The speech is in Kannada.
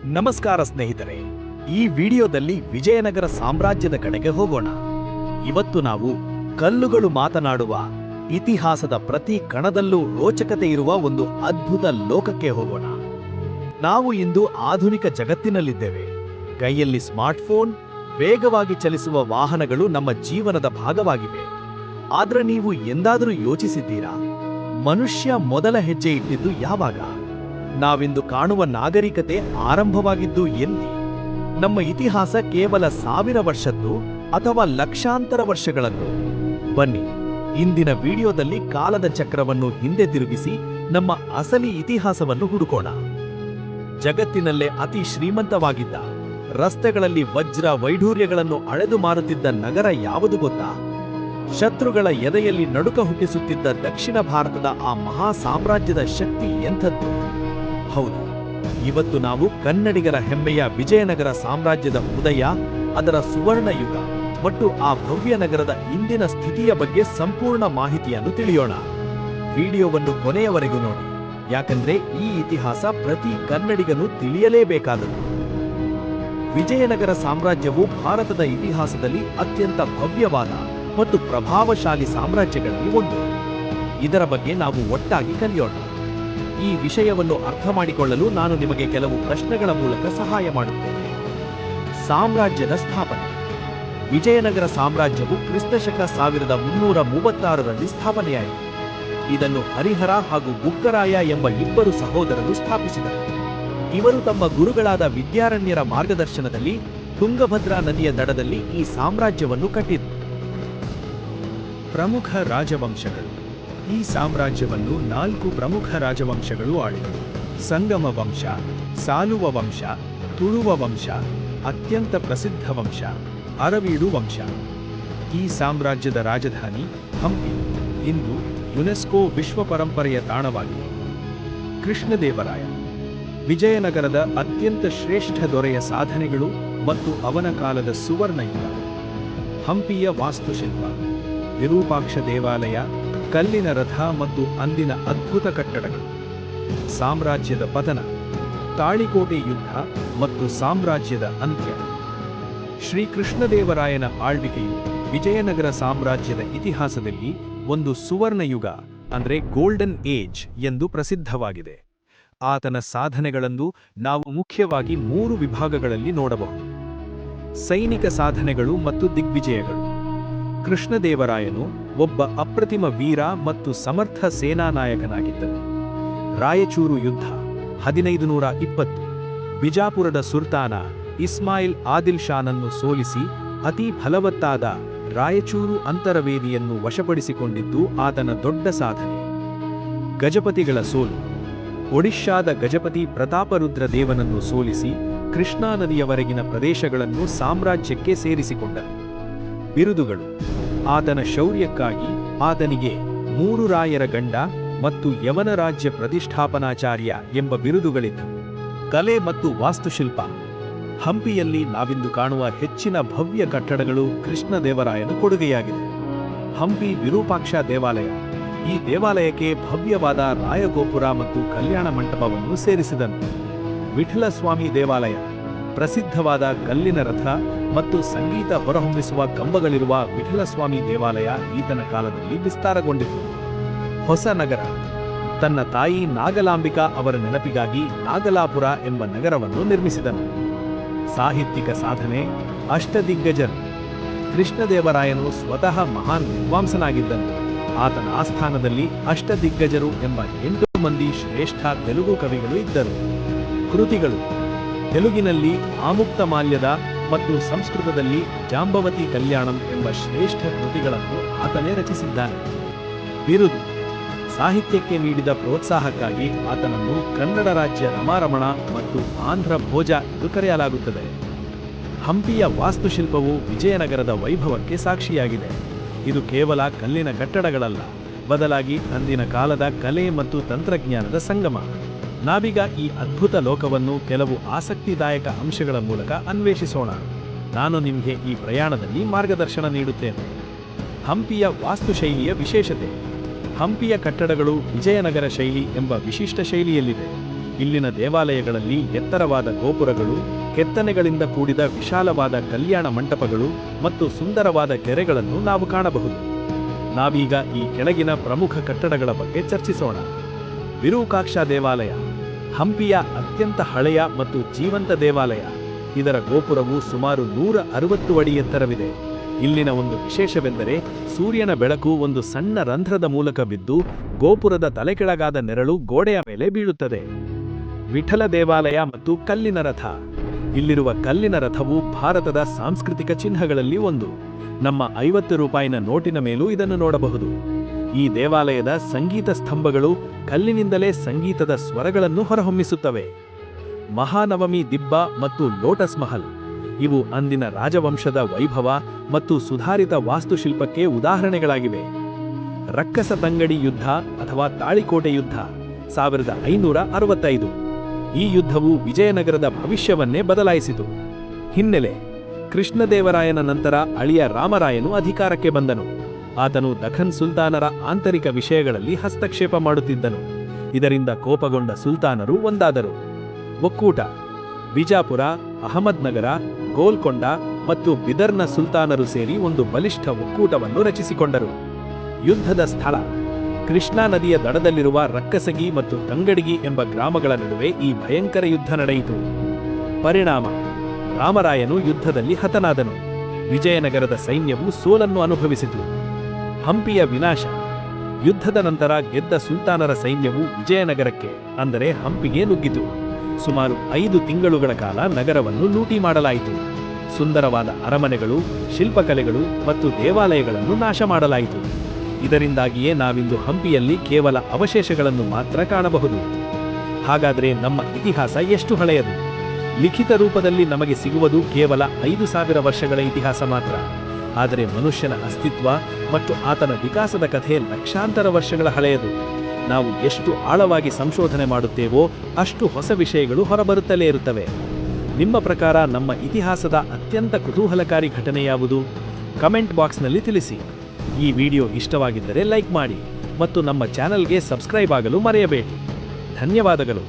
ನಮಸ್ಕಾರ ಸ್ನೇಹಿತರೆ, ಈ ವಿಡಿಯೋದಲ್ಲಿ ವಿಜಯನಗರ ಸಾಮ್ರಾಜ್ಯದ ಕಡೆಗೆ ಹೋಗೋಣ. ಇವತ್ತು ನಾವು ಕಲ್ಲುಗಳು ಮಾತನಾಡುವ, ಇತಿಹಾಸದ ಪ್ರತಿ ಕಣದಲ್ಲೂ ರೋಚಕತೆ ಇರುವ ಒಂದು ಅದ್ಭುತ ಲೋಕಕ್ಕೆ ಹೋಗೋಣ. ನಾವು ಇಂದು ಆಧುನಿಕ ಜಗತ್ತಿನಲ್ಲಿದ್ದೇವೆ. ಕೈಯಲ್ಲಿ ಸ್ಮಾರ್ಟ್ಫೋನ್, ವೇಗವಾಗಿ ಚಲಿಸುವ ವಾಹನಗಳು ನಮ್ಮ ಜೀವನದ ಭಾಗವಾಗಿವೆ. ಆದ್ರೆ ನೀವು ಎಂದಾದರೂ ಯೋಚಿಸಿದ್ದೀರಾ, ಮನುಷ್ಯ ಮೊದಲ ಹೆಜ್ಜೆ ಇಟ್ಟಿದ್ದು ಯಾವಾಗ? ನಾವಿಂದು ಕಾಣುವ ನಾಗರಿಕತೆ ಆರಂಭವಾಗಿದ್ದು ಎಲ್ಲಿ? ನಮ್ಮ ಇತಿಹಾಸ ಕೇವಲ 1000 ವರ್ಷದ್ದು ಅಥವಾ ಲಕ್ಷಾಂತರ ವರ್ಷಗಳದ್ದು? ಬನ್ನಿ, ಇಂದಿನ ವಿಡಿಯೋದಲ್ಲಿ ಕಾಲದ ಚಕ್ರವನ್ನು ಹಿಂದೆ ತಿರುಗಿಸಿ ನಮ್ಮ ಅಸಲಿ ಇತಿಹಾಸವನ್ನು ಹುಡುಕೋಣ. ಜಗತ್ತಿನಲ್ಲೇ ಅತಿ ಶ್ರೀಮಂತವಾಗಿದ್ದ, ರಸ್ತೆಗಳಲ್ಲಿ ವಜ್ರ ವೈಢೂರ್ಯಗಳನ್ನು ಅಳೆದು ಮಾರುತ್ತಿದ್ದ ನಗರ ಯಾವುದು ಗೊತ್ತಾ? ಶತ್ರುಗಳ ಎದೆಯಲ್ಲಿ ನಡುಕ ಹುಟ್ಟಿಸುತ್ತಿದ್ದ ದಕ್ಷಿಣ ಭಾರತದ ಆ ಮಹಾ ಸಾಮ್ರಾಜ್ಯದ ಶಕ್ತಿ ಎಂಥದ್ದು? ಹೌದು, ಇವತ್ತು ನಾವು ಕನ್ನಡಿಗರ ಹೆಮ್ಮೆಯ ವಿಜಯನಗರ ಸಾಮ್ರಾಜ್ಯದ ಉದಯ, ಅದರ ಸುವರ್ಣ ಯುಗ ಮತ್ತು ಆ ಭವ್ಯ ನಗರದ ಇಂದಿನ ಸ್ಥಿತಿಯ ಬಗ್ಗೆ ಸಂಪೂರ್ಣ ಮಾಹಿತಿಯನ್ನು ತಿಳಿಯೋಣ. ವಿಡಿಯೋವನ್ನು ಕೊನೆಯವರೆಗೂ ನೋಡಿ, ಯಾಕಂದ್ರೆ ಈ ಇತಿಹಾಸ ಪ್ರತಿ ಕನ್ನಡಿಗನು ತಿಳಿಯಲೇಬೇಕಾದದ್ದು. ವಿಜಯನಗರ ಸಾಮ್ರಾಜ್ಯವು ಭಾರತದ ಇತಿಹಾಸದಲ್ಲಿ ಅತ್ಯಂತ ಭವ್ಯವಾದ ಮತ್ತು ಪ್ರಭಾವಶಾಲಿ ಸಾಮ್ರಾಜ್ಯಗಳಲ್ಲಿ ಒಂದು. ಇದರ ಬಗ್ಗೆ ನಾವು ಒಟ್ಟಾಗಿ ಕಲಿಯೋಣ. ಈ ವಿಷಯವನ್ನು ಅರ್ಥ ಮಾಡಿಕೊಳ್ಳಲು ನಾನು ನಿಮಗೆ ಕೆಲವು ಪ್ರಶ್ನೆಗಳ ಮೂಲಕ ಸಹಾಯ ಮಾಡುತ್ತೇನೆ. ಸಾಮ್ರಾಜ್ಯದ ಸ್ಥಾಪನೆ. ವಿಜಯನಗರ ಸಾಮ್ರಾಜ್ಯವು ಕ್ರಿಸ್ತಶಕ 1336ರಲ್ಲಿ ಸ್ಥಾಪನೆಯಾಯಿತು. ಇದನ್ನು ಹರಿಹರ ಹಾಗೂ ಬುಕ್ಕರಾಯ ಎಂಬ ಇಬ್ಬರು ಸಹೋದರರು ಸ್ಥಾಪಿಸಿದರು. ಇವರು ತಮ್ಮ ಗುರುಗಳಾದ ವಿದ್ಯಾರಣ್ಯರ ಮಾರ್ಗದರ್ಶನದಲ್ಲಿ ತುಂಗಭದ್ರಾ ನದಿಯ ದಡದಲ್ಲಿ ಈ ಸಾಮ್ರಾಜ್ಯವನ್ನು ಕಟ್ಟಿದರು. ಪ್ರಮುಖ ರಾಜವಂಶಗಳು. ಈ ಸಾಮ್ರಾಜ್ಯವನ್ನು 4 ಪ್ರಮುಖ ರಾಜವಂಶಗಳು ಆಳಿದವು: ಸಂಗಮ ವಂಶ, ಸಾಲುವ ವಂಶ, ತುಳುವ ವಂಶ, ಅತ್ಯಂತ ಪ್ರಸಿದ್ಧ ವಂಶ ಅರವೀಡು ವಂಶ. ಈ ಸಾಮ್ರಾಜ್ಯದ ರಾಜಧಾನಿ ಹಂಪಿ, ಇಂದು ಯುನೆಸ್ಕೋ ವಿಶ್ವ ಪರಂಪರೆಯ ತಾಣವಾಗಿದೆ. ಕೃಷ್ಣದೇವರಾಯ. ವಿಜಯನಗರದ ಅತ್ಯಂತ ಶ್ರೇಷ್ಠ ದೊರೆಯ ಸಾಧನೆಗಳು ಮತ್ತು ಅವನ ಕಾಲದ ಸುವರ್ಣ ಯುಗ. ಹಂಪಿಯ ವಾಸ್ತುಶಿಲ್ಪ. ವಿರೂಪಾಕ್ಷ ದೇವಾಲಯ, ಕಲ್ಲಿನ ರಥ ಮತ್ತು ಅಂದಿನ ಅದ್ಭುತ ಕಟ್ಟಡಗಳು. ಸಾಮ್ರಾಜ್ಯದ ಪತನ. ತಾಳಿಕೋಟೆ ಯುದ್ಧ ಮತ್ತು ಸಾಮ್ರಾಜ್ಯದ ಅಂತ್ಯ. ಶ್ರೀಕೃಷ್ಣದೇವರಾಯನ ಆಳ್ವಿಕೆಯು ವಿಜಯನಗರ ಸಾಮ್ರಾಜ್ಯದ ಇತಿಹಾಸದಲ್ಲಿ ಒಂದು ಸುವರ್ಣ ಯುಗ, ಅಂದ್ರೆ ಗೋಲ್ಡನ್ ಏಜ್ ಎಂದು ಪ್ರಸಿದ್ಧವಾಗಿದೆ. ಆತನ ಸಾಧನೆಗಳನ್ನು ನಾವು ಮುಖ್ಯವಾಗಿ 3 ವಿಭಾಗಗಳಲ್ಲಿ ನೋಡಬಹುದು: ಸೈನಿಕ ಸಾಧನೆಗಳು ಮತ್ತು ದಿಗ್ವಿಜಯಗಳು. ಕೃಷ್ಣದೇವರಾಯನು ಒಬ್ಬ ಅಪ್ರತಿಮ ವೀರ ಮತ್ತು ಸಮರ್ಥ ಸೇನಾನಾಯಕನಾಗಿದ್ದನು. ರಾಯಚೂರು ಯುದ್ಧ 1520. ಬಿಜಾಪುರದ ಸುಲ್ತಾನ ಇಸ್ಮಾಯಿಲ್ ಆದಿಲ್ ಶಾನನ್ನು ಸೋಲಿಸಿ ಅತಿ ಫಲವತ್ತಾದ ರಾಯಚೂರು ಅಂತರವೇದಿಯನ್ನು ವಶಪಡಿಸಿಕೊಂಡಿದ್ದು ಆತನ ದೊಡ್ಡ ಸಾಧನೆ. ಗಜಪತಿಗಳ ಸೋಲು. ಒಡಿಶಾದ ಗಜಪತಿ ಪ್ರತಾಪರುದ್ರ ದೇವನನ್ನು ಸೋಲಿಸಿ ಕೃಷ್ಣಾ ನದಿಯವರೆಗಿನ ಪ್ರದೇಶಗಳನ್ನು ಸಾಮ್ರಾಜ್ಯಕ್ಕೆ ಸೇರಿಸಿಕೊಂಡನು. ಬಿರುದುಗಳು. ಆತನ ಶೌರ್ಯಕ್ಕಾಗಿ ಆತನಿಗೆ 3 ರಾಯರ ಗಂಡ ಮತ್ತು ಯವನ ರಾಜ್ಯ ಪ್ರತಿಷ್ಠಾಪನಾಚಾರ್ಯ ಎಂಬ ಬಿರುದುಗಳಿದ್ದವು. ಕಲೆ ಮತ್ತು ವಾಸ್ತುಶಿಲ್ಪ. ಹಂಪಿಯಲ್ಲಿ ನಾವಿಂದು ಕಾಣುವ ಹೆಚ್ಚಿನ ಭವ್ಯ ಕಟ್ಟಡಗಳು ಕೃಷ್ಣದೇವರಾಯನ ಕೊಡುಗೆಯಾಗಿದೆ. ಹಂಪಿ ವಿರೂಪಾಕ್ಷ ದೇವಾಲಯ. ಈ ದೇವಾಲಯಕ್ಕೆ ಭವ್ಯವಾದ ರಾಯಗೋಪುರ ಮತ್ತು ಕಲ್ಯಾಣ ಮಂಟಪವನ್ನು ಸೇರಿಸಿದನು. ವಿಠಲಸ್ವಾಮಿ ದೇವಾಲಯ. ಪ್ರಸಿದ್ಧವಾದ ಕಲ್ಲಿನ ರಥ ಮತ್ತು ಸಂಗೀತ ಹೊರಹೊಮ್ಮಿಸುವ ಕಂಬಗಳಿರುವ ವಿಠಲಸ್ವಾಮಿ ದೇವಾಲಯ ಈತನ ಕಾಲದಲ್ಲಿ ವಿಸ್ತಾರಗೊಂಡಿತು. ಹೊಸನಗರ. ತನ್ನ ತಾಯಿ ನಾಗಲಾಂಬಿಕಾ ಅವರ ನೆನಪಿಗಾಗಿ ನಾಗಲಾಪುರ ಎಂಬ ನಗರವನ್ನು ನಿರ್ಮಿಸಿದನು. ಸಾಹಿತ್ಯಿಕ ಸಾಧನೆ. ಅಷ್ಟದಿಗ್ಗಜರು. ಕೃಷ್ಣದೇವರಾಯನು ಸ್ವತಃ ಮಹಾನ್ ವಿದ್ವಾಂಸನಾಗಿದ್ದನು. ಆತನ ಆಸ್ಥಾನದಲ್ಲಿ ಅಷ್ಟದಿಗ್ಗಜರು ಎಂಬ 8 ಮಂದಿ ಶ್ರೇಷ್ಠ ತೆಲುಗು ಕವಿಗಳು ಇದ್ದರು. ಕೃತಿಗಳು. ತೆಲುಗಿನಲ್ಲಿ ಆಮುಕ್ತಮಾಲ್ಯದ ಮತ್ತು ಸಂಸ್ಕೃತದಲ್ಲಿ ಜಾಂಬವತಿ ಕಲ್ಯಾಣಂ ಎಂಬ ಶ್ರೇಷ್ಠ ಕೃತಿಗಳನ್ನು ಆತನೇ ರಚಿಸಿದ್ದಾನೆ. ಬಿರುದು. ಸಾಹಿತ್ಯಕ್ಕೆ ನೀಡಿದ ಪ್ರೋತ್ಸಾಹಕ್ಕಾಗಿ ಆತನನ್ನು ಕನ್ನಡ ರಾಜ್ಯ ರಮಾರಮಣ ಮತ್ತು ಆಂಧ್ರ ಭೋಜ ಎಂದು ಕರೆಯಲಾಗುತ್ತದೆ. ಹಂಪಿಯ ವಾಸ್ತುಶಿಲ್ಪವು ವಿಜಯನಗರದ ವೈಭವಕ್ಕೆ ಸಾಕ್ಷಿಯಾಗಿದೆ. ಇದು ಕೇವಲ ಕಲ್ಲಿನ ಕಟ್ಟಡಗಳಲ್ಲ, ಬದಲಾಗಿ ಅಂದಿನ ಕಾಲದ ಕಲೆ ಮತ್ತು ತಂತ್ರಜ್ಞಾನದ ಸಂಗಮ. ನಾವೀಗ ಈ ಅದ್ಭುತ ಲೋಕವನ್ನು ಕೆಲವು ಆಸಕ್ತಿದಾಯಕ ಅಂಶಗಳ ಮೂಲಕ ಅನ್ವೇಷಿಸೋಣ. ನಾನು ನಿಮಗೆ ಈ ಪ್ರಯಾಣದಲ್ಲಿ ಮಾರ್ಗದರ್ಶನ ನೀಡುತ್ತೇನೆ. ಹಂಪಿಯ ವಾಸ್ತುಶೈಲಿಯ ವಿಶೇಷತೆ. ಹಂಪಿಯ ಕಟ್ಟಡಗಳು ವಿಜಯನಗರ ಶೈಲಿ ಎಂಬ ವಿಶಿಷ್ಟ ಶೈಲಿಯಲ್ಲಿದೆ. ಇಲ್ಲಿನ ದೇವಾಲಯಗಳಲ್ಲಿ ಎತ್ತರವಾದ ಗೋಪುರಗಳು, ಕೆತ್ತನೆಗಳಿಂದ ಕೂಡಿದ ವಿಶಾಲವಾದ ಕಲ್ಯಾಣ ಮಂಟಪಗಳು ಮತ್ತು ಸುಂದರವಾದ ಕೆರೆಗಳನ್ನು ನಾವು ಕಾಣಬಹುದು. ನಾವೀಗ ಈ ಕೆಳಗಿನ ಪ್ರಮುಖ ಕಟ್ಟಡಗಳ ಬಗ್ಗೆ ಚರ್ಚಿಸೋಣ. ವಿರೂಪಾಕ್ಷ ದೇವಾಲಯ ಹಂಪಿಯ ಅತ್ಯಂತ ಹಳೆಯ ಮತ್ತು ಜೀವಂತ ದೇವಾಲಯ. ಇದರ ಗೋಪುರವು ಸುಮಾರು 160 ಅಡಿ ಎತ್ತರವಿದೆ. ಇಲ್ಲಿನ ಒಂದು ವಿಶೇಷವೆಂದರೆ ಸೂರ್ಯನ ಬೆಳಕು ಒಂದು ಸಣ್ಣ ರಂಧ್ರದ ಮೂಲಕ ಬಿದ್ದು ಗೋಪುರದ ತಲೆಕೆಳಗಾದ ನೆರಳು ಗೋಡೆಯ ಮೇಲೆ ಬೀಳುತ್ತದೆ. ವಿಠಲ ದೇವಾಲಯ ಮತ್ತು ಕಲ್ಲಿನ ರಥ. ಇಲ್ಲಿರುವ ಕಲ್ಲಿನ ರಥವು ಭಾರತದ ಸಾಂಸ್ಕೃತಿಕ ಚಿಹ್ನೆಗಳಲ್ಲಿ ಒಂದು. ನಮ್ಮ 50 ರೂಪಾಯಿನ ನೋಟಿನ ಮೇಲೂ ಇದನ್ನು ನೋಡಬಹುದು. ಈ ದೇವಾಲಯದ ಸಂಗೀತ ಸ್ತಂಭಗಳು ಕಲ್ಲಿನಿಂದಲೇ ಸಂಗೀತದ ಸ್ವರಗಳನ್ನು ಹೊರಹೊಮ್ಮಿಸುತ್ತವೆ. ಮಹಾನವಮಿ ದಿಬ್ಬ ಮತ್ತು ಲೋಟಸ್ ಮಹಲ್ ಇವು ಅಂದಿನ ರಾಜವಂಶದ ವೈಭವ ಮತ್ತು ಸುಧಾರಿತ ವಾಸ್ತುಶಿಲ್ಪಕ್ಕೆ ಉದಾಹರಣೆಗಳಾಗಿವೆ. ರಕ್ಕಸ ತಂಗಡಿ ಯುದ್ಧ ಅಥವಾ ತಾಳಿಕೋಟೆ ಯುದ್ಧ 1565. ಈ ಯುದ್ಧವು ವಿಜಯನಗರದ ಭವಿಷ್ಯವನ್ನೇ ಬದಲಾಯಿಸಿತು. ಹಿನ್ನೆಲೆ: ಕೃಷ್ಣದೇವರಾಯನ ನಂತರ ಅಳಿಯ ರಾಮರಾಯನು ಅಧಿಕಾರಕ್ಕೆ ಬಂದನು. ಆತನು ದಖನ್ ಸುಲ್ತಾನರ ಆಂತರಿಕ ವಿಷಯಗಳಲ್ಲಿ ಹಸ್ತಕ್ಷೇಪ ಮಾಡುತ್ತಿದ್ದನು. ಇದರಿಂದ ಕೋಪಗೊಂಡ ಸುಲ್ತಾನರು ಒಂದಾದರು. ಒಕ್ಕೂಟ: ಬಿಜಾಪುರ, ಅಹಮದ್ನಗರ, ಗೋಲ್ಕೊಂಡ ಮತ್ತು ಬಿದರ್ನ ಸುಲ್ತಾನರು ಸೇರಿ ಒಂದು ಬಲಿಷ್ಠ ಒಕ್ಕೂಟವನ್ನು ರಚಿಸಿಕೊಂಡರು. ಯುದ್ಧದ ಸ್ಥಳ: ಕೃಷ್ಣಾ ನದಿಯ ದಡದಲ್ಲಿರುವ ರಕ್ಕಸಗಿ ಮತ್ತು ತಂಗಡಿಗಿ ಎಂಬ ಗ್ರಾಮಗಳ ನಡುವೆ ಈ ಭಯಂಕರ ಯುದ್ಧ ನಡೆಯಿತು. ಪರಿಣಾಮ: ರಾಮರಾಯನು ಯುದ್ಧದಲ್ಲಿ ಹತನಾದನು. ವಿಜಯನಗರದ ಸೈನ್ಯವು ಸೋಲನ್ನು ಅನುಭವಿಸಿತು. ಹಂಪಿಯ ವಿನಾಶ: ಯುದ್ಧದ ನಂತರ ಗೆದ್ದ ಸುಲ್ತಾನರ ಸೈನ್ಯವು ವಿಜಯನಗರಕ್ಕೆ ಅಂದರೆ ಹಂಪಿಗೆ ನುಗ್ಗಿತು. ಸುಮಾರು 5 ತಿಂಗಳುಗಳ ಕಾಲ ನಗರವನ್ನು ಲೂಟಿ ಮಾಡಲಾಯಿತು. ಸುಂದರವಾದ ಅರಮನೆಗಳು, ಶಿಲ್ಪಕಲೆಗಳು ಮತ್ತು ದೇವಾಲಯಗಳನ್ನು ನಾಶ ಮಾಡಲಾಯಿತು. ಇದರಿಂದಾಗಿಯೇ ನಾವಿಂದು ಹಂಪಿಯಲ್ಲಿ ಕೇವಲ ಅವಶೇಷಗಳನ್ನು ಮಾತ್ರ ಕಾಣಬಹುದು. ಹಾಗಾದರೆ ನಮ್ಮ ಇತಿಹಾಸ ಎಷ್ಟು ಹಳೆಯದು? ಲಿಖಿತ ರೂಪದಲ್ಲಿ ನಮಗೆ ಸಿಗುವುದು ಕೇವಲ 5000 ವರ್ಷಗಳ ಇತಿಹಾಸ ಮಾತ್ರ. ಆದರೆ ಮನುಷ್ಯನ ಅಸ್ತಿತ್ವ ಮತ್ತು ಆತನ ವಿಕಾಸದ ಕಥೆ ಲಕ್ಷಾಂತರ ವರ್ಷಗಳ ಹಳೆಯದು. ನಾವು ಎಷ್ಟು ಆಳವಾಗಿ ಸಂಶೋಧನೆ ಮಾಡುತ್ತೇವೋ ಅಷ್ಟು ಹೊಸ ವಿಷಯಗಳು ಹೊರಬರುತ್ತಲೇ ಇರುತ್ತವೆ. ನಿಮ್ಮ ಪ್ರಕಾರ ನಮ್ಮ ಇತಿಹಾಸದ ಅತ್ಯಂತ ಕುತೂಹಲಕಾರಿ ಘಟನೆ ಯಾವುದು? ಕಮೆಂಟ್ ಬಾಕ್ಸ್ನಲ್ಲಿ ತಿಳಿಸಿ. ಈ ವಿಡಿಯೋ ಇಷ್ಟವಾಗಿದ್ದರೆ ಲೈಕ್ ಮಾಡಿ ಮತ್ತು ನಮ್ಮ ಚಾನೆಲ್ಗೆ ಸಬ್ಸ್ಕ್ರೈಬ್ ಆಗಲು ಮರೆಯಬೇಡಿ. ಧನ್ಯವಾದಗಳು.